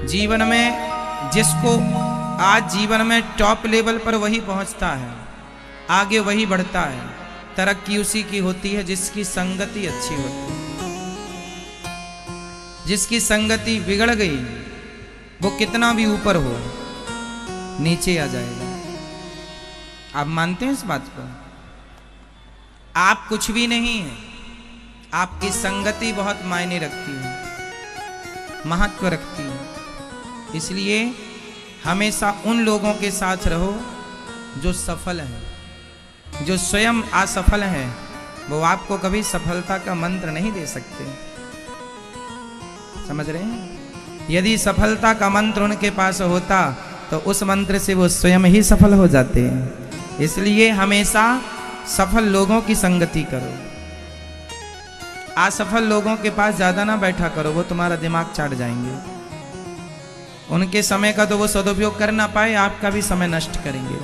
जीवन में जिसको आज जीवन में टॉप लेवल पर वही पहुंचता है, आगे वही बढ़ता है। तरक्की उसी की होती है जिसकी संगति अच्छी होती है। जिसकी संगति बिगड़ गई वो कितना भी ऊपर हो नीचे आ जाएगा। आप मानते हैं इस बात को? आप कुछ भी नहीं है, आपकी संगति बहुत मायने रखती है, महत्व रखती है। इसलिए हमेशा उन लोगों के साथ रहो जो सफल हैं। जो स्वयं असफल हैं वो आपको कभी सफलता का मंत्र नहीं दे सकते। समझ रहे हैं? यदि सफलता का मंत्र उनके पास होता तो उस मंत्र से वो स्वयं ही सफल हो जाते हैं। इसलिए हमेशा सफल लोगों की संगति करो। असफल लोगों के पास ज्यादा ना बैठा करो, वो तुम्हारा दिमाग चाट जाएंगे। उनके समय का तो वो सदुपयोग कर ना पाए, आपका भी समय नष्ट करेंगे।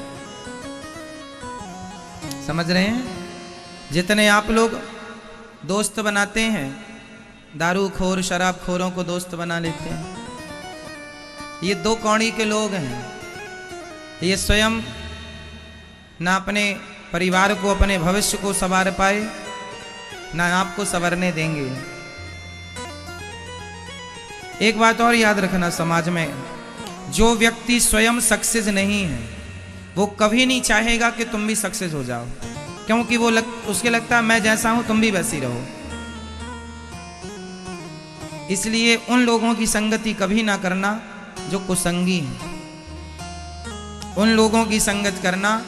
समझ रहे हैं? जितने आप लोग दोस्त बनाते हैं, दारू खोर शराब खोरों को दोस्त बना लेते हैं, ये दो कौड़ी के लोग हैं। ये स्वयं ना अपने परिवार को, अपने भविष्य को संवार पाए, ना आपको संवरने देंगे। एक बात और याद रखना, समाज में जो व्यक्ति स्वयं सक्सेस नहीं है वो कभी नहीं चाहेगा कि तुम भी सक्सेस हो जाओ, क्योंकि वो उसके लगता है मैं जैसा हूं तुम भी वैसी रहो। इसलिए उन लोगों की संगति कभी ना करना जो कुसंगी हैं। उन लोगों की संगत करना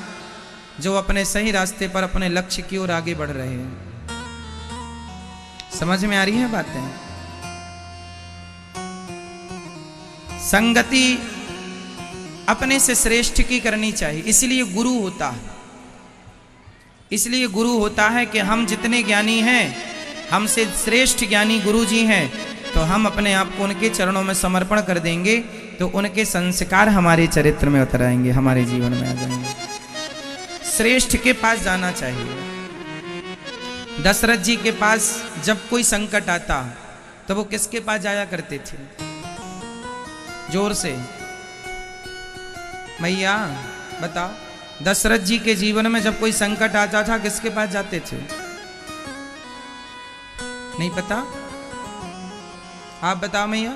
जो अपने सही रास्ते पर, अपने लक्ष्य की ओर आगे बढ़ रहे हैं। समझ में आ रही है बातें? संगति अपने से श्रेष्ठ की करनी चाहिए। इसलिए गुरु होता है। इसलिए गुरु होता है कि हम जितने ज्ञानी हैं, हमसे श्रेष्ठ ज्ञानी गुरु जी हैं, तो हम अपने आप को उनके चरणों में समर्पण कर देंगे तो उनके संस्कार हमारे चरित्र में उतर आएंगे, हमारे जीवन में आ जाएंगे। श्रेष्ठ के पास जाना चाहिए। दशरथ जी के पास जब कोई संकट आता तो वो किसके पास जाया करते थे? जोर से मैया बताओ। दशरथ जी के जीवन में जब कोई संकट आता था किसके पास जाते थे? नहीं पता? आप बताओ मैया,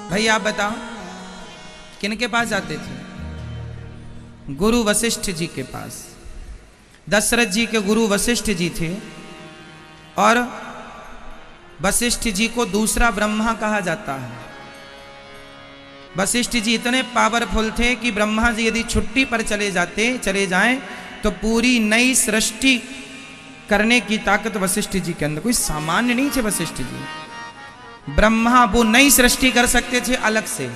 भाई आप बताओ, किनके पास जाते थे? गुरु वशिष्ठ जी के पास। दशरथ जी के गुरु वशिष्ठ जी थे और वशिष्ठ जी को दूसरा ब्रह्मा कहा जाता है। वशिष्ठ जी इतने पावरफुल थे कि ब्रह्मा जी यदि छुट्टी पर चले जाएं तो पूरी नई सृष्टि करने की ताकत वशिष्ठ जी के अंदर। कोई सामान्य नहीं थे वशिष्ठ जी। ब्रह्मा वो नई सृष्टि कर सकते थे अलग से,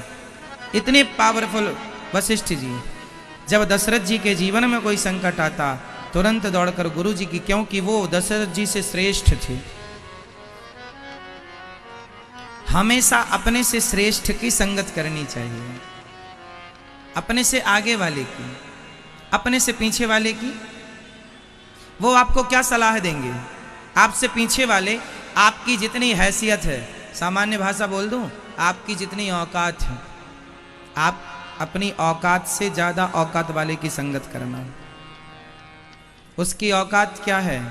इतने पावरफुल वशिष्ठ जी। जब दशरथ जी के जीवन में कोई संकट आता तुरंत दौड़कर गुरु जी की, क्योंकि वो दशरथ जी से श्रेष्ठ थे। हमेशा अपने से श्रेष्ठ की संगत करनी चाहिए, अपने से आगे वाले की, अपने से पीछे वाले की। वो आपको क्या सलाह देंगे? आपसे पीछे वाले, आपकी जितनी हैसियत है, सामान्य भाषा बोल दूं, आपकी जितनी औकात है, आप अपनी औकात से ज्यादा औकात वाले की संगत करना। उसकी औकात क्या है?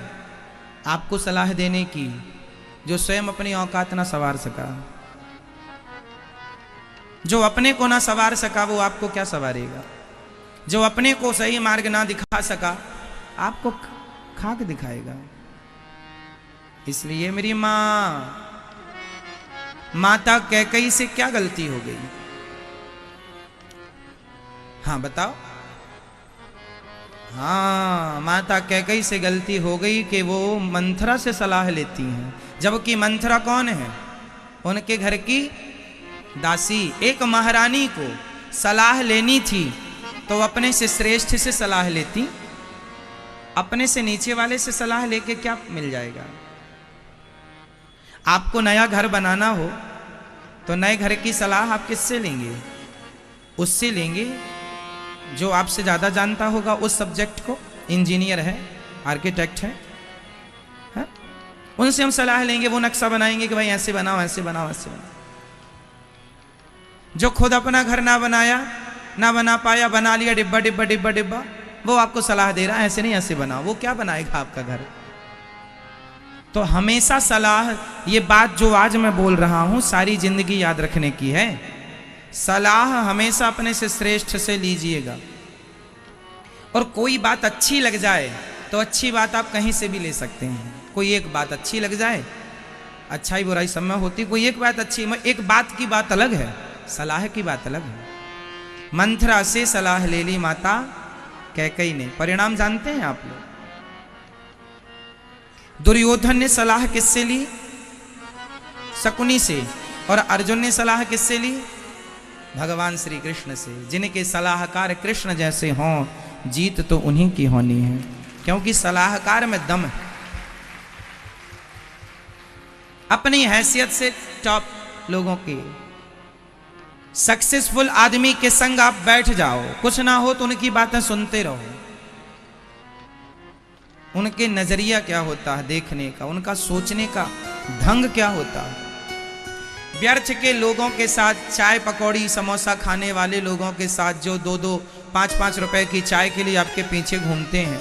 आपको सलाह देने की, जो स्वयं अपनी औकात ना संवार सका। जो अपने को ना संवार सका वो आपको क्या संवारेगा? जो अपने को सही मार्ग ना दिखा सका आपको खाक दिखाएगा। इसलिए मेरी माता कैकेयी से क्या गलती हो गई? हाँ बताओ। हाँ, माता कैकेयी से गलती हो गई कि वो मंथरा से सलाह लेती हैं, जबकि मंथरा कौन है? उनके घर की दासी। एक महारानी को सलाह लेनी थी तो अपने से श्रेष्ठ से सलाह लेती, अपने से नीचे वाले से सलाह लेके क्या मिल जाएगा? आपको नया घर बनाना हो तो नए घर की सलाह आप किससे लेंगे? उससे लेंगे जो आपसे ज़्यादा जानता होगा उस सब्जेक्ट को, इंजीनियर है, आर्किटेक्ट है, उनसे हम सलाह लेंगे। वो नक्शा बनाएंगे कि भाई ऐसे बनाओ, ऐसे बनाओ, ऐसे बनाओ। जो खुद अपना घर ना बनाया, ना बना पाया, बना लिया डिब्बा डिब्बा डिब्बा डिब्बा, वो आपको सलाह दे रहा है ऐसे नहीं ऐसे बनाओ, वो क्या बनाएगा आपका घर। तो हमेशा सलाह, ये बात जो आज मैं बोल रहा हूं सारी जिंदगी याद रखने की है। सलाह हमेशा अपने से श्रेष्ठ से लीजिएगा। और कोई बात अच्छी लग जाए तो अच्छी बात आप कहीं से भी ले सकते हैं। कोई एक बात अच्छी लग जाए, अच्छाई बुराई सब में होती, कोई एक बात अच्छी, एक बात की बात अलग है, सलाह की बात अलग है। मंथरा से सलाह ले ली माता कैकई ने, परिणाम जानते हैं आप लोग। दुर्योधन ने सलाह किससे ली? शकुनी से। और अर्जुन ने सलाह किससे ली? भगवान श्री कृष्ण से। जिनके सलाहकार कृष्ण जैसे हों, जीत तो उन्हीं की होनी है, क्योंकि सलाहकार में दम है। अपनी हैसियत से टॉप लोगों की, सक्सेसफुल आदमी के संग आप बैठ जाओ, कुछ ना हो तो उनकी बातें सुनते रहो। उनके नजरिया क्या होता है देखने का, उनका सोचने का ढंग क्या होता है। व्यर्थ के लोगों के साथ, चाय पकौड़ी समोसा खाने वाले लोगों के साथ, जो 2-2 5-5 रुपए की चाय के लिए आपके पीछे घूमते हैं,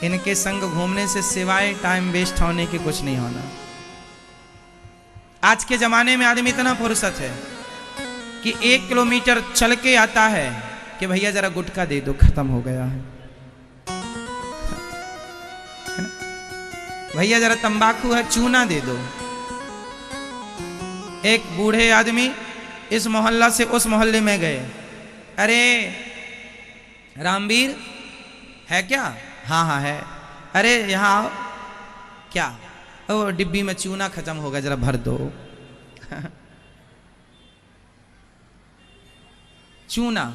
इनके संग घूमने से सिवाय टाइम वेस्ट होने के कुछ नहीं होना। आज के जमाने में आदमी इतना फुर्सत है कि 1 किलोमीटर चल के आता है कि भैया जरा गुटखा दे दो, खत्म हो गया है। भैया जरा तंबाकू है, चूना दे दो। एक बूढ़े आदमी इस मोहल्ला से उस मोहल्ले में गए, अरे रामवीर है क्या? हाँ हाँ है। अरे यहाँ आओ। क्या? ओ डिब्बी में चूना खत्म हो गया, जरा भर दो। चूना।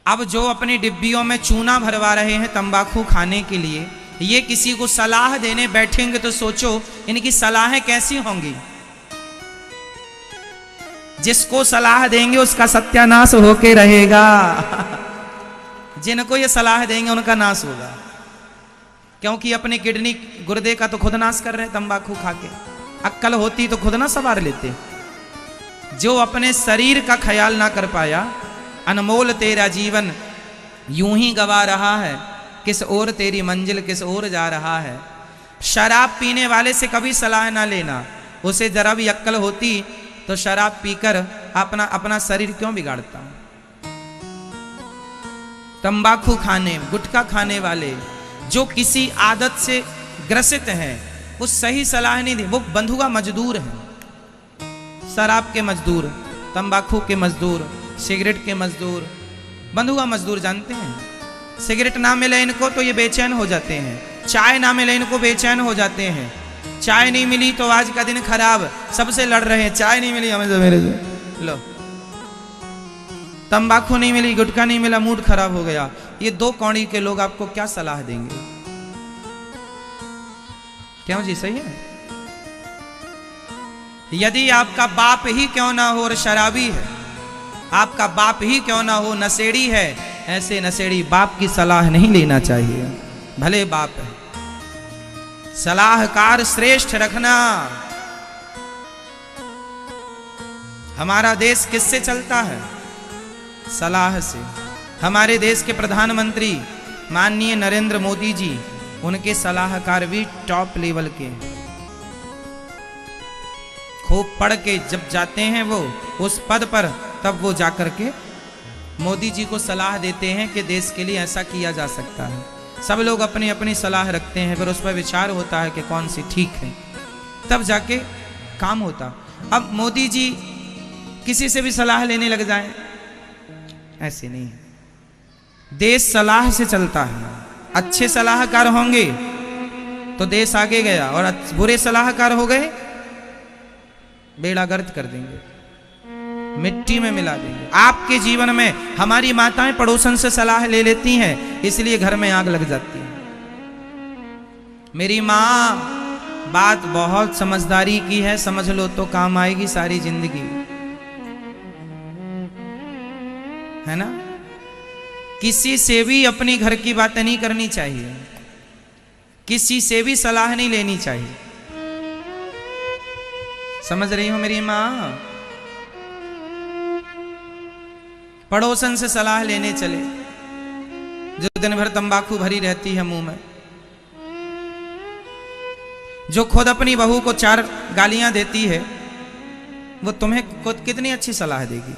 अब जो अपनी डिब्बियों में चूना भरवा रहे हैं तंबाकू खाने के लिए, ये किसी को सलाह देने बैठेंगे तो सोचो इनकी सलाहें कैसी होंगी। जिसको सलाह देंगे उसका सत्यानाश होके रहेगा। जिनको ये सलाह देंगे उनका नाश होगा, क्योंकि अपने किडनी गुर्दे का तो खुद नाश कर रहे हैं तंबाकू खा के। अक्ल होती तो खुद ना सवार लेते। जो अपने शरीर का ख्याल ना कर पाया, अनमोल तेरा जीवन यूं ही गवा रहा है, किस ओर तेरी मंजिल किस ओर जा रहा है। शराब पीने वाले से कभी सलाह ना लेना, उसे जरा भी अक्ल होती तो शराब पीकर अपना शरीर क्यों बिगाड़ता। तंबाकू खाने, गुटखा खाने वाले जो किसी आदत से ग्रसित हैं, वो सही सलाह नहीं दे। वो बंधुआ मजदूर हैं, शराब के मजदूर, तंबाकू के मजदूर, सिगरेट के मजदूर। बंधुआ मजदूर जानते हैं, सिगरेट ना मिले इनको तो ये बेचैन हो जाते हैं, चाय ना मिले इनको बेचैन हो जाते हैं। चाय नहीं मिली तो आज का दिन खराब, सबसे लड़ रहे हैं, चाय नहीं मिली हमें तो मेरे से लो, तंबाकू नहीं मिली, गुटखा नहीं मिला, मूड खराब हो गया। ये 2 कौड़ी के लोग आपको क्या सलाह देंगे? क्यों जी? सही है। यदि आपका बाप ही क्यों ना हो और शराबी है, आपका बाप ही क्यों ना हो नशेड़ी है, ऐसे नशेड़ी बाप की सलाह नहीं लेना चाहिए, भले बाप है। सलाहकार श्रेष्ठ रखना। हमारा देश किससे चलता है? सलाह से। हमारे देश के प्रधानमंत्री माननीय नरेंद्र मोदी जी, उनके सलाहकार भी टॉप लेवल के हैं। खूब पढ़ के जब जाते हैं वो उस पद पर, तब वो जाकर के मोदी जी को सलाह देते हैं कि देश के लिए ऐसा किया जा सकता है। सब लोग अपनी अपनी सलाह रखते हैं, फिर उस पर विचार होता है कि कौन सी ठीक है, तब जाके काम होता। अब मोदी जी किसी से भी सलाह लेने लग जाएं, ऐसे नहीं है। देश सलाह से चलता है। अच्छे सलाहकार होंगे तो देश आगे गया, और बुरे सलाहकार हो गए बेड़ा गर्क कर देंगे, मिट्टी में मिला देंगे। आपके जीवन में हमारी माताएं पड़ोसन से सलाह ले लेती हैं, इसलिए घर में आग लग जाती है। मेरी माँ बात बहुत समझदारी की है, समझ लो तो काम आएगी सारी जिंदगी, है ना। किसी से भी अपनी घर की बातें नहीं करनी चाहिए, किसी से भी सलाह नहीं लेनी चाहिए। समझ रही हो मेरी माँ? पड़ोसन से सलाह लेने चले, जो दिन भर तंबाकू भरी रहती है मुंह में, जो खुद अपनी बहू को 4 गालियां देती है, वो तुम्हें खुद कितनी अच्छी सलाह देगी।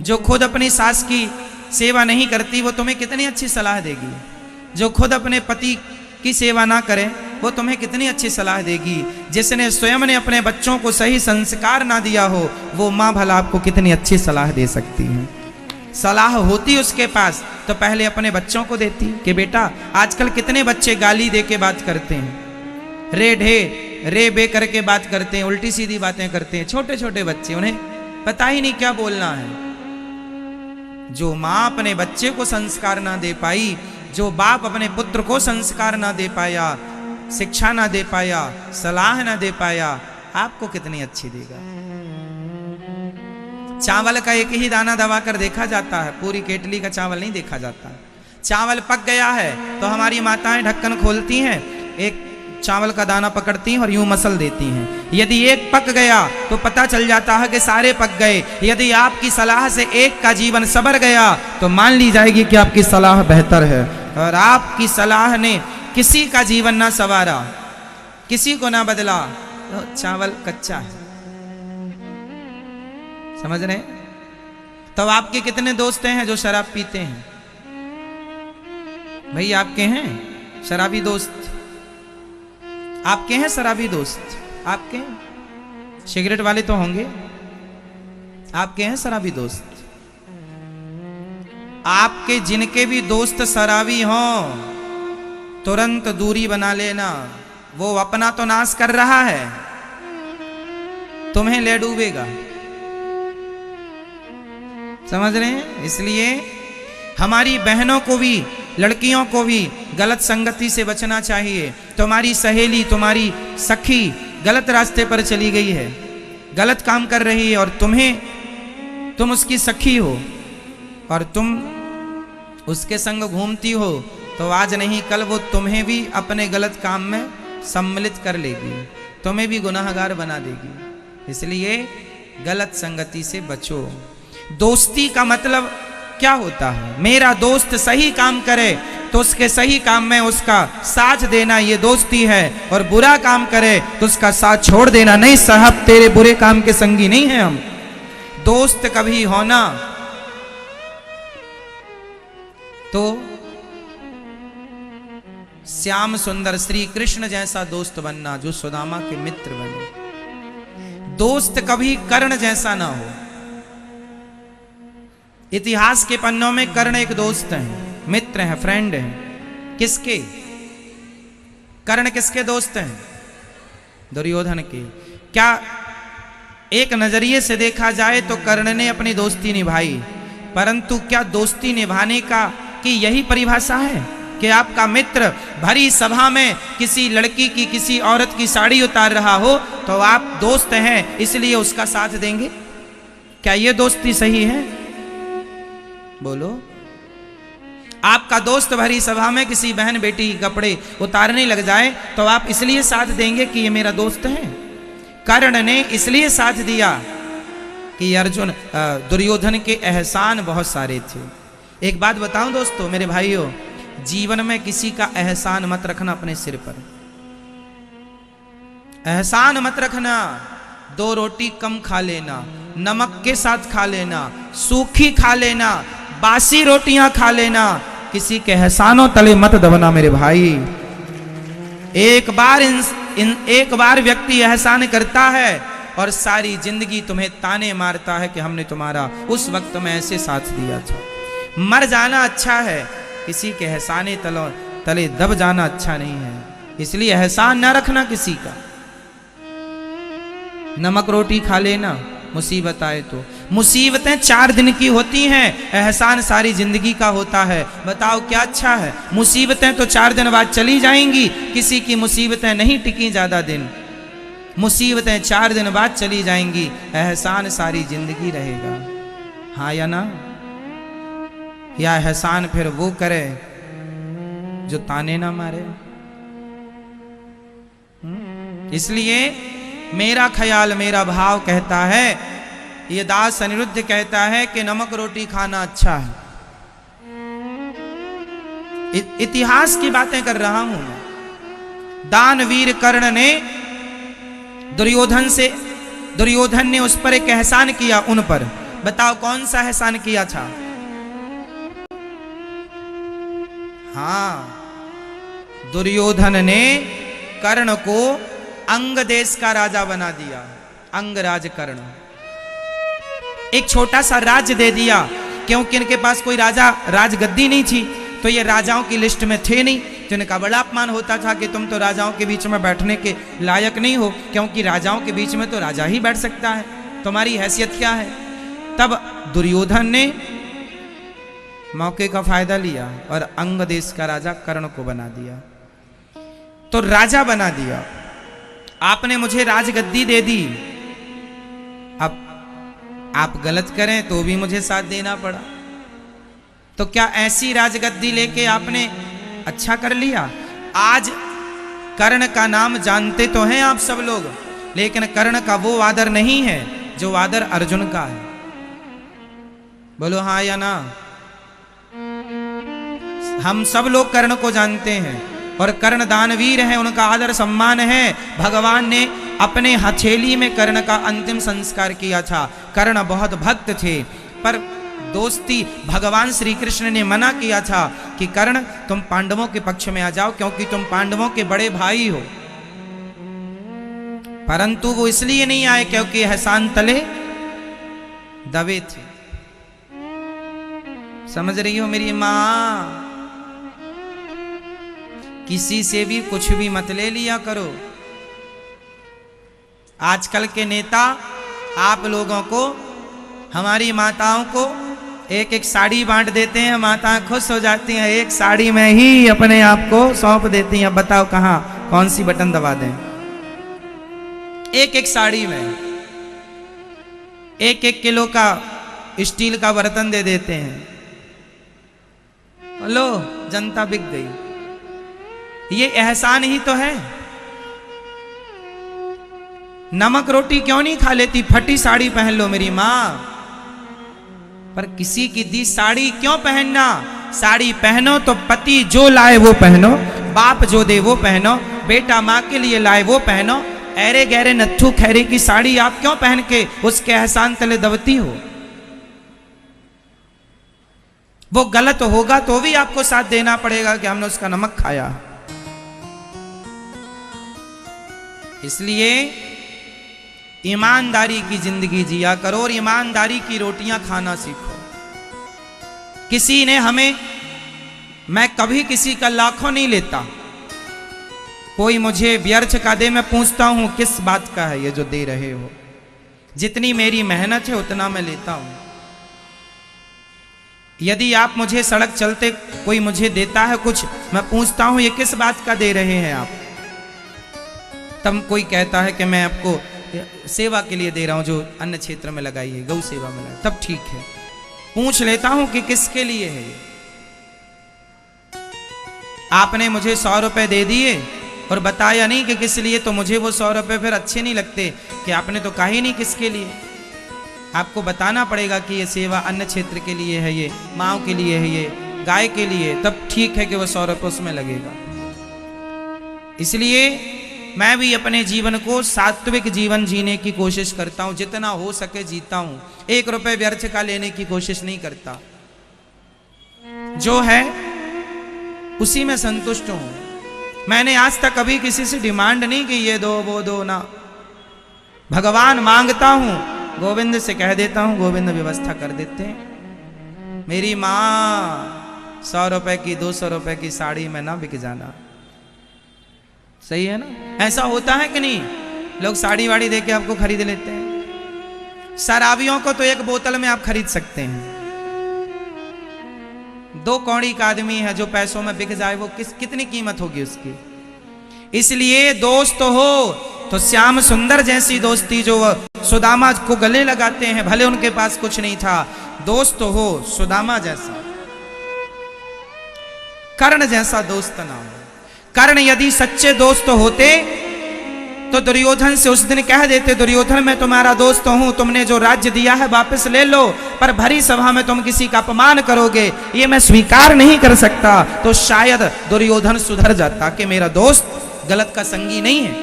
जो खुद अपनी सास की सेवा नहीं करती, वो तुम्हें कितनी अच्छी सलाह देगी। जो खुद अपने पति की सेवा ना करे, वो तुम्हें कितनी अच्छी सलाह देगी। जिसने स्वयं ने अपने बच्चों को सही संस्कार ना दिया हो, वो माँ भला आपको कितनी अच्छी सलाह दे सकती है। सलाह होती उसके पास तो पहले अपने बच्चों को देती कि बेटा, आजकल कितने बच्चे गाली दे के बात करते हैं, रे ढे रे बे करके बात करते हैं, उल्टी सीधी बातें करते हैं। छोटे छोटे बच्चे, उन्हें पता ही नहीं क्या बोलना है। जो माँ अपने बच्चे को संस्कार ना दे पाई, जो बाप अपने पुत्र को संस्कार ना दे पाया, शिक्षा ना दे पाया, सलाह ना दे पाया, आपको कितनी अच्छी देगा। चावल का एक ही दाना दबाकर देखा जाता है, पूरी केटली का चावल नहीं देखा जाता। चावल पक गया है तो हमारी माताएं ढक्कन खोलती हैं, एक चावल का दाना पकड़ती हैं और यूं मसल देती हैं। यदि एक पक गया तो पता चल जाता है कि सारे पक गए। यदि आपकी सलाह से एक का जीवन संवर गया तो मान ली जाएगी कि आपकी सलाह बेहतर है। और आपकी सलाह ने किसी का जीवन ना संवारा, किसी को ना बदला, तो चावल कच्चा है। समझ रहे? तो आपके कितने दोस्त हैं जो शराब पीते हैं? भाई आपके हैं शराबी दोस्त? आपके हैं शराबी दोस्त? आपके हैं? सिगरेट वाले तो होंगे। आपके हैं शराबी दोस्त? आपके जिनके भी दोस्त शराबी हों, तुरंत दूरी बना लेना। वो अपना तो नाश कर रहा है, तुम्हें ले डूबेगा। समझ रहे हैं? इसलिए हमारी बहनों को भी, लड़कियों को भी गलत संगति से बचना चाहिए। तुम्हारी सहेली, तुम्हारी सखी गलत रास्ते पर चली गई है, गलत काम कर रही है, और तुम उसकी सखी हो और तुम उसके संग घूमती हो, तो आज नहीं कल वो तुम्हें भी अपने गलत काम में सम्मिलित कर लेगी, तुम्हें भी गुनाहगार बना देगी। इसलिए गलत संगति से बचो। दोस्ती का मतलब क्या होता है? मेरा दोस्त सही काम करे तो उसके सही काम में उसका साथ देना, ये दोस्ती है। और बुरा काम करे तो उसका साथ छोड़ देना। नहीं साहब, तेरे बुरे काम के संगी नहीं है हम। दोस्त कभी होना तो श्याम सुंदर श्री कृष्ण जैसा दोस्त बनना, जो सुदामा के मित्र बने। दोस्त कभी कर्ण जैसा ना हो। इतिहास के पन्नों में कर्ण एक दोस्त है, मित्र है, फ्रेंड है। किसके? कर्ण किसके दोस्त हैं? दुर्योधन के। क्या एक नजरिए से देखा जाए तो कर्ण ने अपनी दोस्ती निभाई, परंतु क्या दोस्ती निभाने का की यही परिभाषा है कि आपका मित्र भरी सभा में किसी लड़की की, किसी औरत की साड़ी उतार रहा हो तो आप दोस्त हैं इसलिए उसका साथ देंगे? क्या यह दोस्ती सही है? बोलो। आपका दोस्त भरी सभा में किसी बहन बेटी के कपड़े उतारने लग जाए तो आप इसलिए साथ देंगे कि ये मेरा दोस्त है? कर्ण ने इसलिए साथ दिया कि अर्जुन, दुर्योधन के एहसान बहुत सारे थे। एक बात बताऊं दोस्तों, मेरे भाइयों, जीवन में किसी का एहसान मत रखना अपने सिर पर। एहसान मत रखना। 2 रोटी कम खा लेना, नमक के साथ खा लेना, सूखी खा लेना, बासी रोटियां खा लेना, किसी के एहसानों तले मत दबना मेरे भाई। एक बार व्यक्ति एहसान करता है और सारी जिंदगी तुम्हें ताने मारता है कि हमने तुम्हारा उस वक्त में ऐसे साथ दिया था। मर जाना अच्छा है, किसी के एहसाने तले दब जाना अच्छा नहीं है। इसलिए एहसान ना रखना किसी का। नमक रोटी खा लेना, मुसीबत आए तो। मुसीबतें 4 दिन की होती हैं, एहसान सारी जिंदगी का होता है। बताओ क्या अच्छा है? मुसीबतें तो 4 दिन बाद चली जाएंगी, किसी की मुसीबतें नहीं टिकी ज्यादा दिन। मुसीबतें 4 दिन बाद चली जाएंगी, एहसान सारी जिंदगी रहेगा। हाँ या ना? या एहसान फिर वो करे जो ताने ना मारे। इसलिए मेरा ख्याल, मेरा भाव कहता है ये दास अनिरुद्ध कहता है कि नमक रोटी खाना अच्छा है। इतिहास की बातें कर रहा हूं मैं। दानवीर कर्ण ने दुर्योधन ने उस पर एक एहसान किया, उन पर बताओ कौन सा एहसान किया था? हाँ, दुर्योधन ने कर्ण को अंग देश का राजा बना दिया। अंगराज कर्ण, एक छोटा सा राज्य दे दिया, क्योंकि इनके पास कोई राजगद्दी नहीं थी, तो ये राजाओं की लिस्ट में थे नहीं। तो इनका बड़ा अपमान होता था कि तुम तो राजाओं के बीच में बैठने के लायक नहीं हो, क्योंकि राजाओं के बीच में तो राजा ही बैठ सकता है, तुम्हारी हैसियत क्या है? तब दुर्योधन ने मौके का फायदा लिया और अंग देश का राजा कर्ण को बना दिया। तो राजा बना दिया, आपने मुझे राजगद्दी दे दी, अब आप गलत करें तो भी मुझे साथ देना पड़ा। तो क्या ऐसी राजगद्दी लेके आपने अच्छा कर लिया? आज कर्ण का नाम जानते तो हैं आप सब लोग, लेकिन कर्ण का वो आदर नहीं है जो आदर अर्जुन का है। बोलो हाँ या ना? हम सब लोग कर्ण को जानते हैं और कर्ण दानवीर हैं, उनका आदर सम्मान है। भगवान ने अपने हथेली में कर्ण का अंतिम संस्कार किया था। कर्ण बहुत भक्त थे, पर दोस्ती भगवान श्री कृष्ण ने मना किया था कि कर्ण तुम पांडवों के पक्ष में आ जाओ, क्योंकि तुम पांडवों के बड़े भाई हो। परंतु वो इसलिए नहीं आए क्योंकि एहसान तले दबे थे। समझ रही हो मेरी मां? किसी से भी कुछ भी मत ले लिया करो। आजकल के नेता आप लोगों को, हमारी माताओं को एक एक साड़ी बांट देते हैं, माताएं खुश हो जाती हैं, एक साड़ी में ही अपने आप को सौंप देती हैं। बताओ कहां कौन सी बटन दबा दें? एक एक साड़ी में 1-1 किलो का स्टील का बर्तन दे देते हैं। लो, जनता बिक गई। ये एहसान ही तो है। नमक रोटी क्यों नहीं खा लेती? फटी साड़ी पहन लो मेरी मां, पर किसी की दी साड़ी क्यों पहनना? साड़ी पहनो तो पति जो लाए वो पहनो, बाप जो दे वो पहनो, बेटा मां के लिए लाए वो पहनो। ऐरे गहरे नत्थु खैरे की साड़ी आप क्यों पहन के उसके एहसान तले दबती हो? वो गलत होगा तो भी आपको साथ देना पड़ेगा कि हमने उसका नमक खाया। इसलिए ईमानदारी की जिंदगी जिया करो और ईमानदारी की रोटियां खाना सीखो। किसी ने हमें, मैं कभी किसी का लाखों नहीं लेता, कोई मुझे व्यर्थ का दे, मैं पूछता हूं किस बात का है ये जो दे रहे हो? जितनी मेरी मेहनत है उतना मैं लेता हूं। यदि आप मुझे सड़क चलते कोई मुझे देता है कुछ, मैं पूछता हूं ये किस बात का दे रहे हैं आप? तब कोई कहता है कि मैं आपको सेवा के लिए दे रहा हूं, जो अन्य क्षेत्र में लगाई है, गौ सेवा में लगाई, तब ठीक है। पूछ लेता हूं कि किसके लिए है ये। आपने मुझे 100 रुपए दे दिए और बताया नहीं कि किस लिए, तो मुझे वो 100 रुपए फिर अच्छे नहीं लगते कि आपने तो कहा ही नहीं किसके लिए। आपको बताना पड़ेगा कि ये सेवा अन्य क्षेत्र के लिए है, ये माओ के लिए है, ये गाय के लिए, तब ठीक है कि वो 100 रुपये उसमें लगेगा। इसलिए मैं भी अपने जीवन को सात्विक जीवन जीने की कोशिश करता हूं, जितना हो सके जीता हूं। 1 रुपये व्यर्थ का लेने की कोशिश नहीं करता, जो है उसी में संतुष्ट हूं। मैंने आज तक कभी किसी से डिमांड नहीं की ये दो वो दो, ना। भगवान मांगता हूं, गोविंद से कह देता हूं, गोविंद व्यवस्था कर देते हैं। मेरी मां 100 रुपए की 200 रुपए की साड़ी में ना बिक जाना। सही है ना? ऐसा होता है कि नहीं? लोग साड़ी वाड़ी देके आपको खरीद लेते हैं। शराबियों को तो 1 बोतल में आप खरीद सकते हैं। 2 कौड़ी का आदमी है जो पैसों में बिक जाए, वो कितनी कीमत होगी उसकी? इसलिए दोस्त हो तो श्याम सुंदर जैसी दोस्ती, जो सुदामा को गले लगाते हैं, भले उनके पास कुछ नहीं था, दोस्त हो सुदामा जैसा, कर्ण जैसा दोस्त ना हो। कर्ण यदि सच्चे दोस्त होते तो दुर्योधन से उस दिन कह देते, दुर्योधन मैं तुम्हारा दोस्त हूं, तुमने जो राज्य दिया है वापस ले लो, पर भरी सभा में तुम किसी का अपमान करोगे, ये मैं स्वीकार नहीं कर सकता। तो शायद दुर्योधन सुधर जाता कि मेरा दोस्त गलत का संगी नहीं है,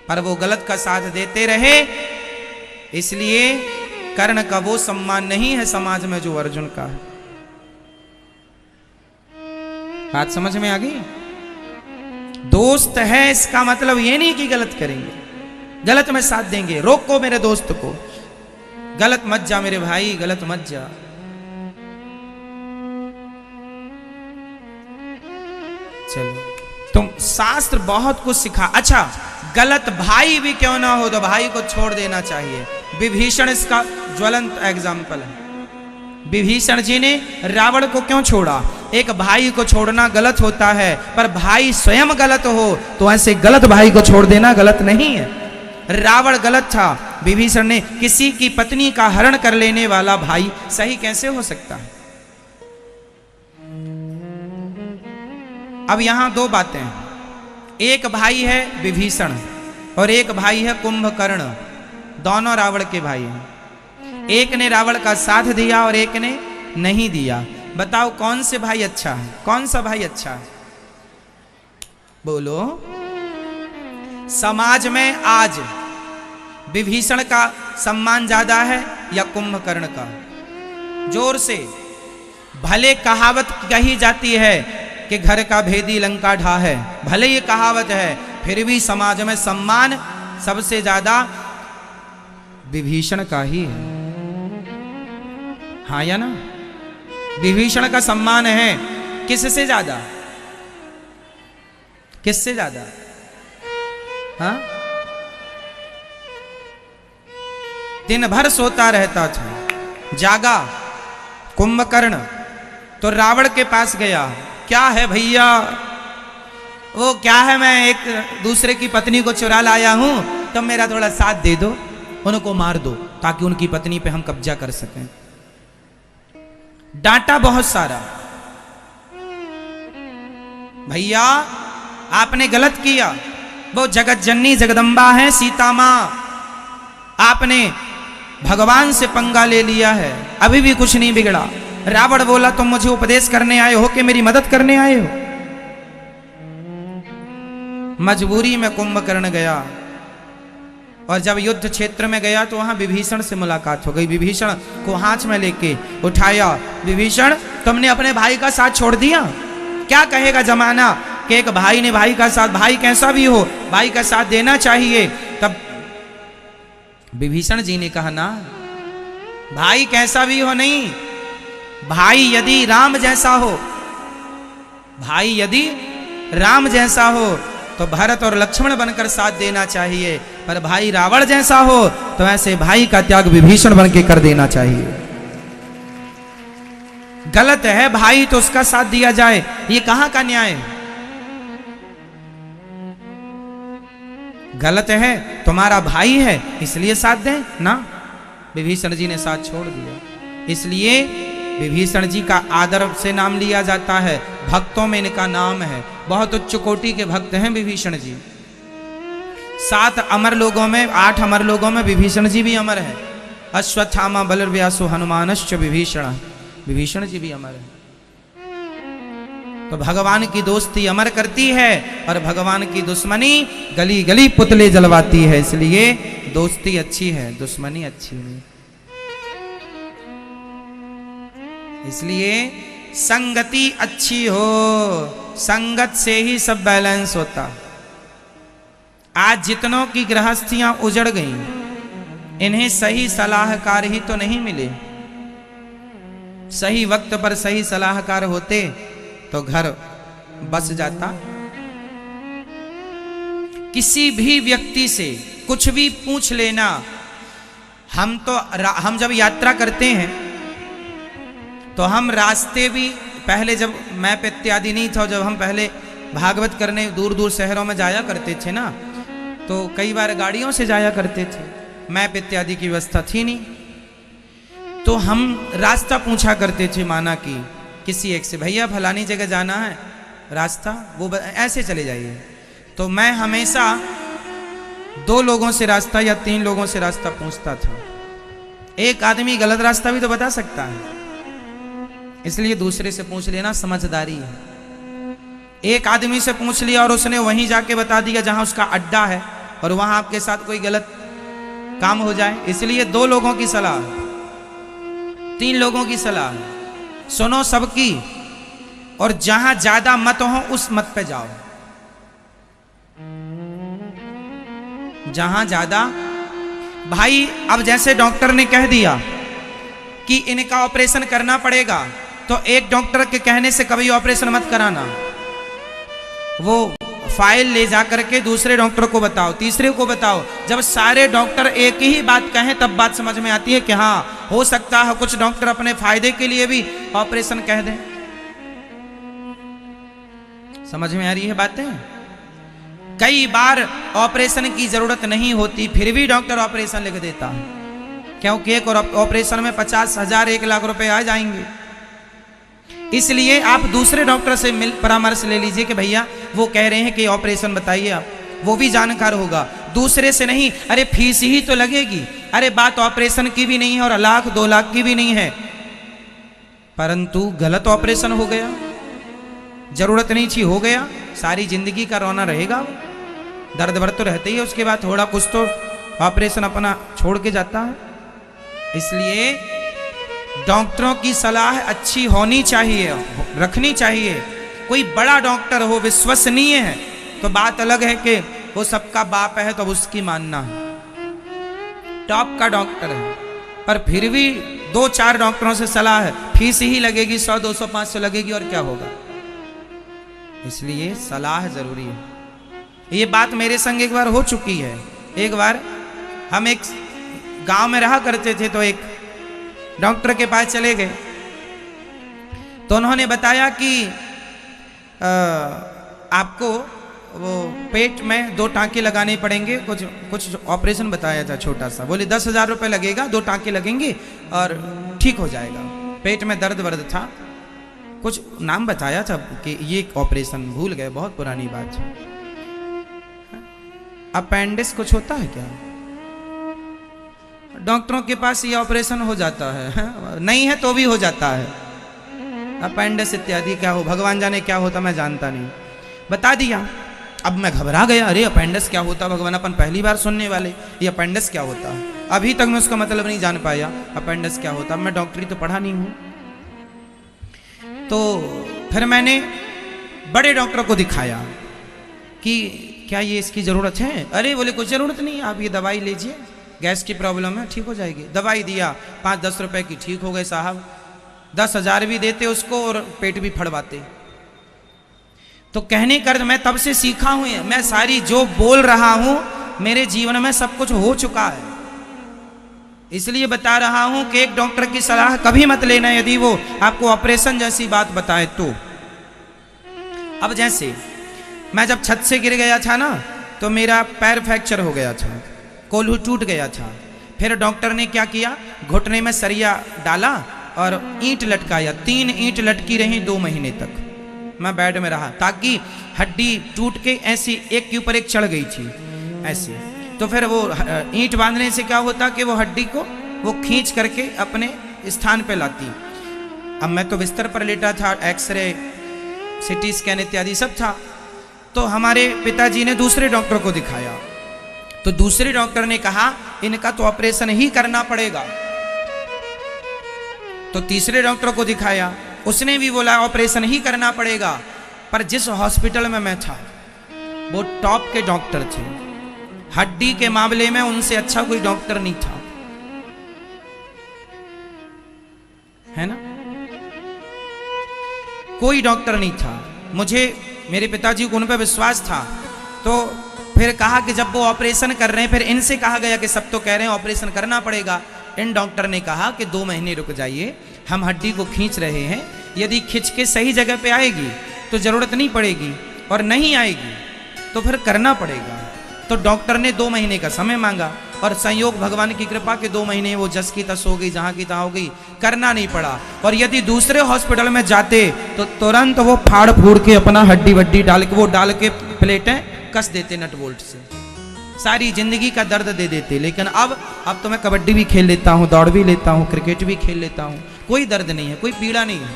पर वो गलत का साथ देते रहे। इसलिए कर्ण का वो सम्मान नहीं है समाज में जो अर्जुन का है। बात समझ में आ गई? दोस्त है इसका मतलब ये नहीं कि गलत करेंगे, गलत में साथ देंगे। रोको मेरे दोस्त को, गलत मत जा मेरे भाई, गलत मत जा। चलो, तुम शास्त्र बहुत कुछ सिखा। अच्छा, गलत भाई भी क्यों ना हो तो भाई को छोड़ देना चाहिए। विभीषण इसका ज्वलंत एग्जाम्पल है। विभीषण जी ने रावण को क्यों छोड़ा? एक भाई को छोड़ना गलत होता है, पर भाई स्वयं गलत हो तो ऐसे गलत भाई को छोड़ देना गलत नहीं है। रावण गलत था, विभीषण ने किसी की पत्नी का हरण कर लेने वाला भाई सही कैसे हो सकता है? अब यहां दो बातें हैं। एक भाई है विभीषण और एक भाई है कुंभकर्ण। दोनों रावण के भाई हैं। एक ने रावण का साथ दिया और एक ने नहीं दिया। बताओ कौन से भाई अच्छा है? कौन सा भाई अच्छा है? बोलो। समाज में आज विभीषण का सम्मान ज्यादा है या कुंभकर्ण का? जोर से। भले कहावत कही जाती है कि घर का भेदी लंका ढा है, भले ये कहावत है, फिर भी समाज में सम्मान सबसे ज्यादा विभीषण का ही है। हाँ या ना? विभीषण का सम्मान है किससे ज्यादा? किससे ज्यादा? हाँ? दिन भर सोता रहता था, जागा कुंभकर्ण तो रावण के पास गया। क्या है भैया? वो क्या है, मैं एक दूसरे की पत्नी को चुरा लाया हूं, तुम मेरा थोड़ा साथ दे दो, उनको मार दो ताकि उनकी पत्नी पे हम कब्जा कर सकें। डांटा बहुत सारा, भैया आपने गलत किया, वो जगत जननी जगदम्बा है सीता मां, आपने भगवान से पंगा ले लिया है, अभी भी कुछ नहीं बिगड़ा। रावण बोला तुम मुझे उपदेश करने आए हो कि मेरी मदद करने आए हो? मजबूरी में कुंभकर्ण गया और जब युद्ध क्षेत्र में गया तो वहां विभीषण से मुलाकात हो गई। विभीषण को हाथ में लेके उठाया। विभीषण तुमने अपने भाई का साथ छोड़ दिया, क्या कहेगा जमाना कि एक भाई ने भाई का साथ, भाई कैसा भी हो भाई का साथ देना चाहिए। तब विभीषण जी ने कहा ना, भाई कैसा भी हो नहीं, भाई यदि राम जैसा हो, भाई यदि राम जैसा हो तो भरत और लक्ष्मण बनकर साथ देना चाहिए, पर भाई रावण जैसा हो तो ऐसे भाई का त्याग विभीषण बन के कर देना चाहिए। गलत है भाई तो उसका साथ दिया जाए, ये कहां का न्याय है? गलत है, तुम्हारा भाई है इसलिए साथ दें ना। विभीषण जी ने साथ छोड़ दिया, इसलिए विभीषण जी का आदर से नाम लिया जाता है, भक्तों में इनका नाम है, बहुत उच्च कोटि के भक्त हैं विभीषण जी। 7 अमर लोगों में, 8 अमर लोगों में विभीषण जी भी अमर है। अश्वत्थामा बलव्यासो हनुमानश्च विभीषण, विभीषण जी भी अमर है। तो भगवान की दोस्ती अमर करती है और भगवान की दुश्मनी गली गली पुतले जलवाती है। इसलिए दोस्ती अच्छी है, दुश्मनी अच्छी नहीं। इसलिए संगति अच्छी हो, संगत से ही सब बैलेंस होता। आज जितनों की गृहस्थियां उजड़ गईं, इन्हें सही सलाहकार ही तो नहीं मिले। सही वक्त पर सही सलाहकार होते तो घर बस जाता। किसी भी व्यक्ति से कुछ भी पूछ लेना। हम जब यात्रा करते हैं तो हम रास्ते भी, पहले जब मैप इत्यादि नहीं था, जब हम पहले भागवत करने दूर दूर शहरों में जाया करते थे ना, तो कई बार गाड़ियों से जाया करते थे, मैप इत्यादि की व्यवस्था थी नहीं। तो हम रास्ता पूछा करते थे, माना कि किसी एक से, भैया फलानी जगह जाना है, रास्ता वो ऐसे चले जाइए। तो मैं हमेशा 2 लोगों से रास्ता या 3 लोगों से रास्ता पूछता था। एक आदमी गलत रास्ता भी तो बता सकता है, इसलिए दूसरे से पूछ लेना समझदारी है। एक आदमी से पूछ लिया और उसने वहीं जाके बता दिया जहां उसका अड्डा है, और वहां आपके साथ कोई गलत काम हो जाए, इसलिए 2 लोगों की सलाह, 3 लोगों की सलाह सुनो सबकी, और जहां ज्यादा मत हो उस मत पे जाओ। जहां ज्यादा, भाई अब जैसे डॉक्टर ने कह दिया कि इनका ऑपरेशन करना पड़ेगा, तो एक डॉक्टर के कहने से कभी ऑपरेशन मत कराना। वो फाइल ले जा करके दूसरे डॉक्टर को बताओ, तीसरे को बताओ। जब सारे डॉक्टर एक ही बात कहें तब बात समझ में आती है कि हाँ, हो सकता है कुछ डॉक्टर अपने फायदे के लिए भी ऑपरेशन कह दें। समझ में आ रही है बातें? कई बार ऑपरेशन की जरूरत नहीं होती, फिर भी डॉक्टर ऑपरेशन लिख देता है, क्योंकि एक ऑपरेशन में 50,000 1 लाख रुपए आ जाएंगे। इसलिए आप दूसरे डॉक्टर से परामर्श ले लीजिए कि भैया वो कह रहे हैं कि ऑपरेशन बताइए आप, वो भी जानकार होगा। दूसरे से नहीं, अरे फीस ही तो लगेगी, अरे बात ऑपरेशन की भी नहीं है और 1 लाख 2 लाख की भी नहीं है, परंतु गलत ऑपरेशन हो गया, जरूरत नहीं थी, हो गया, सारी जिंदगी का रोना रहेगा। दर्द वर्द तो रहते ही है, उसके बाद थोड़ा कुछ तो ऑपरेशन अपना छोड़ के जाता है। इसलिए डॉक्टरों की सलाह अच्छी होनी चाहिए, रखनी चाहिए। कोई बड़ा डॉक्टर हो, विश्वसनीय है, तो बात अलग है कि वो सबका बाप है तो उसकी मानना है, टॉप का डॉक्टर है, पर फिर भी 2-4 डॉक्टरों से सलाह है, फीस ही लगेगी, 100 200 500 लगेगी, और क्या होगा। इसलिए सलाह जरूरी है। ये बात मेरे संग एक बार हो चुकी है। एक बार हम एक गांव में रहा करते थे, तो एक डॉक्टर के पास चले गए, तो उन्होंने बताया कि आपको वो पेट में 2 टांके लगाने पड़ेंगे, कुछ ऑपरेशन बताया था छोटा सा। बोले 10,000 रुपये लगेगा, 2 टांके लगेंगे और ठीक हो जाएगा। पेट में दर्द वर्द था, कुछ नाम बताया था कि ये ऑपरेशन, भूल गए, बहुत पुरानी बात है। अपेंडिक्स कुछ होता है क्या? डॉक्टरों के पास ये ऑपरेशन हो जाता है, नहीं है तो भी हो जाता है। अपेंडिक्स इत्यादि क्या हो, भगवान जाने क्या होता, मैं जानता नहीं, बता दिया। अब मैं घबरा गया, अरे अपेंडिक्स क्या होता भगवान, अपन पहली बार सुनने वाले, ये अपेंडिक्स क्या होता है, अभी तक मैं उसका मतलब नहीं जान पाया, अपेंडिक्स क्या होता। मैं डॉक्टरी तो पढ़ा नहीं हूँ। तो फिर मैंने बड़े डॉक्टर को दिखाया कि क्या ये इसकी ज़रूरत है। अरे बोले कुछ ज़रूरत नहीं, आप ये दवाई लीजिए, गैस की प्रॉब्लम है, ठीक हो जाएगी। दवाई दिया, 5-10 रुपए की, ठीक हो गए साहब। 10,000 भी देते उसको और पेट भी फड़वाते। तो कहने कर मैं तब से सीखा हूँ, मैं सारी जो बोल रहा हूँ मेरे जीवन में सब कुछ हो चुका है, इसलिए बता रहा हूं कि एक डॉक्टर की सलाह कभी मत लेना यदि वो आपको ऑपरेशन जैसी बात बताए तो। अब जैसे मैं जब छत से गिर गया था ना, तो मेरा पैर फ्रैक्चर हो गया था, कोल्हू टूट गया था। फिर डॉक्टर ने क्या किया, घुटने में सरिया डाला और ईंट लटकाया। 3 ईंट लटकी रही 2 महीने तक। मैं बेड में रहा ताकि हड्डी टूट के ऐसी एक के ऊपर एक चढ़ गई थी ऐसी। तो फिर वो ईंट बांधने से क्या होता कि वो हड्डी को वो खींच करके अपने स्थान पे लाती। अब मैं तो बिस्तर पर लेटा था, एक्सरे सिटी स्कैन इत्यादि सब था। तो हमारे पिताजी ने दूसरे डॉक्टर को दिखाया, तो दूसरे डॉक्टर ने कहा इनका तो ऑपरेशन ही करना पड़ेगा। तो तीसरे डॉक्टर को दिखाया, उसने भी बोला ऑपरेशन ही करना पड़ेगा। पर जिस हॉस्पिटल में मैं था वो टॉप के डॉक्टर थे, हड्डी के मामले में उनसे अच्छा कोई डॉक्टर नहीं था, है ना, कोई डॉक्टर नहीं था। मुझे मेरे पिताजी को उन पर विश्वास था। तो फिर कहा कि जब वो ऑपरेशन कर रहे हैं, फिर इनसे कहा गया कि सब तो कह रहे हैं ऑपरेशन करना पड़ेगा। इन डॉक्टर ने कहा कि 2 महीने रुक जाइए, हम हड्डी को खींच रहे हैं, यदि खींच के सही जगह पे आएगी तो जरूरत नहीं पड़ेगी, और नहीं आएगी तो फिर करना पड़ेगा। तो डॉक्टर ने 2 महीने का समय मांगा, और संयोग भगवान की कृपा के 2 महीने वो जस की तस हो गई, जहां की तहां हो गई, करना नहीं पड़ा। और यदि दूसरे हॉस्पिटल में जाते तो तुरंत वो फाड़ फूड़ के अपना हड्डी वड्डी डाल के वो डाल के प्लेटें कस देते नट बोल्ट से। सारी जिंदगी का दर्द दे देते। लेकिन अब तो मैं कबड्डी भी खेल लेता हूँ, दौड़ भी लेता हूँ, क्रिकेट भी खेल लेता हूँ, कोई दर्द नहीं है, कोई पीड़ा नहीं है।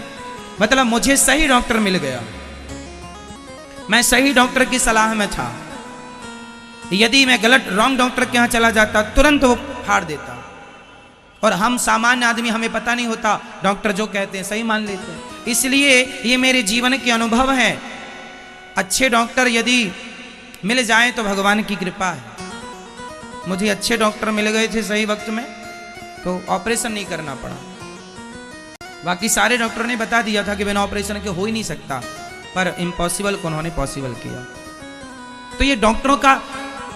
मतलब मुझे सही डॉक्टर मिल गया, मैं सही डॉक्टर की सलाह में था। यदि मैं गलत रॉन्ग डॉक्टर के यहाँ चला जाता तुरंत वो फाड़ देता। और हम सामान्य आदमी, हमें पता नहीं होता, डॉक्टर जो कहते हैं सही मान लेते हैं। इसलिए ये मेरे जीवन के अनुभव है। अच्छे डॉक्टर यदि मिल जाए तो भगवान की कृपा है। मुझे अच्छे डॉक्टर मिल गए थे सही वक्त में, तो ऑपरेशन नहीं करना पड़ा। बाकी सारे डॉक्टर ने बता दिया था कि बिना ऑपरेशन के हो ही नहीं सकता, पर इम्पॉसिबल को उन्होंने पॉसिबल किया। तो ये डॉक्टरों का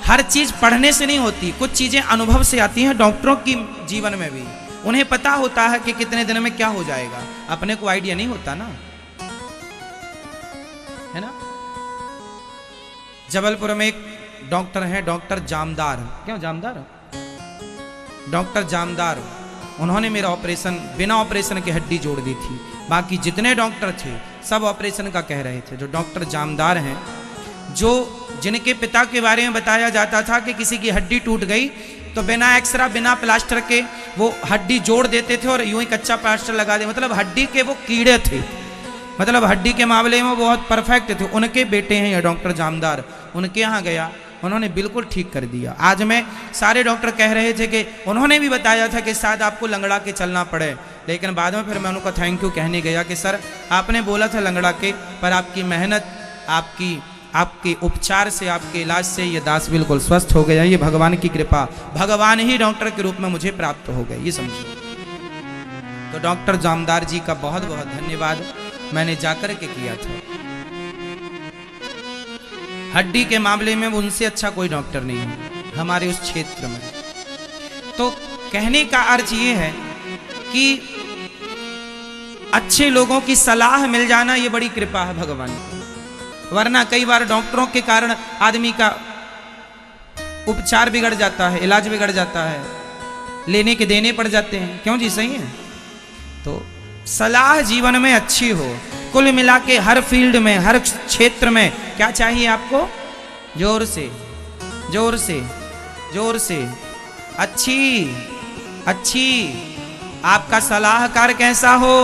हर चीज पढ़ने से नहीं होती, कुछ चीजें अनुभव से आती हैं। डॉक्टरों की जीवन में भी उन्हें पता होता है कि कितने दिन में क्या हो जाएगा, अपने को आइडिया नहीं होता ना, है ना। जबलपुर में एक डॉक्टर है, डॉक्टर जामदार, क्यों जामदार, डॉक्टर जामदार, उन्होंने मेरा ऑपरेशन बिना ऑपरेशन के हड्डी जोड़ दी थी। बाकी जितने डॉक्टर थे सब ऑपरेशन का कह रहे थे। जो डॉक्टर जामदार हैं, जो जिनके पिता के बारे में बताया जाता था कि किसी की हड्डी टूट गई तो बिना एक्सरा बिना प्लास्टर के वो हड्डी जोड़ देते थे और यूं ही कच्चा प्लास्टर लगा दे। मतलब हड्डी के वो कीड़े थे, मतलब हड्डी के मामले में बहुत परफेक्ट थे। उनके बेटे हैं ये डॉक्टर जामदार, उनके यहाँ गया, उन्होंने बिल्कुल ठीक कर दिया। आज मैं सारे डॉक्टर कह रहे थे कि उन्होंने भी बताया था कि शायद आपको लंगड़ा के चलना पड़े, लेकिन बाद में फिर मैं उनको थैंक यू कहने गया कि सर आपने बोला था लंगड़ा के, पर आपकी मेहनत, आपके उपचार से, आपके इलाज से ये दास बिल्कुल स्वस्थ हो गया। ये भगवान की कृपा, भगवान ही डॉक्टर के रूप में मुझे प्राप्त हो गए, ये समझिए। तो डॉक्टर जामदार जी का बहुत बहुत धन्यवाद, मैंने जाकर के किया था। हड्डी के मामले में उनसे अच्छा कोई डॉक्टर नहीं है हमारे उस क्षेत्र में। तो कहने का अर्थ ये है कि अच्छे लोगों की सलाह मिल जाना ये बड़ी कृपा है भगवान की। वरना कई बार डॉक्टरों के कारण आदमी का उपचार बिगड़ जाता है, इलाज बिगड़ जाता है, लेने के देने पड़ जाते हैं। क्यों जी, सही है। तो सलाह जीवन में अच्छी हो, कुल मिला के हर फील्ड में, हर क्षेत्र में क्या चाहिए आपको? जोर से, जोर से, जोर से, अच्छी। आपका सलाहकार कैसा हो?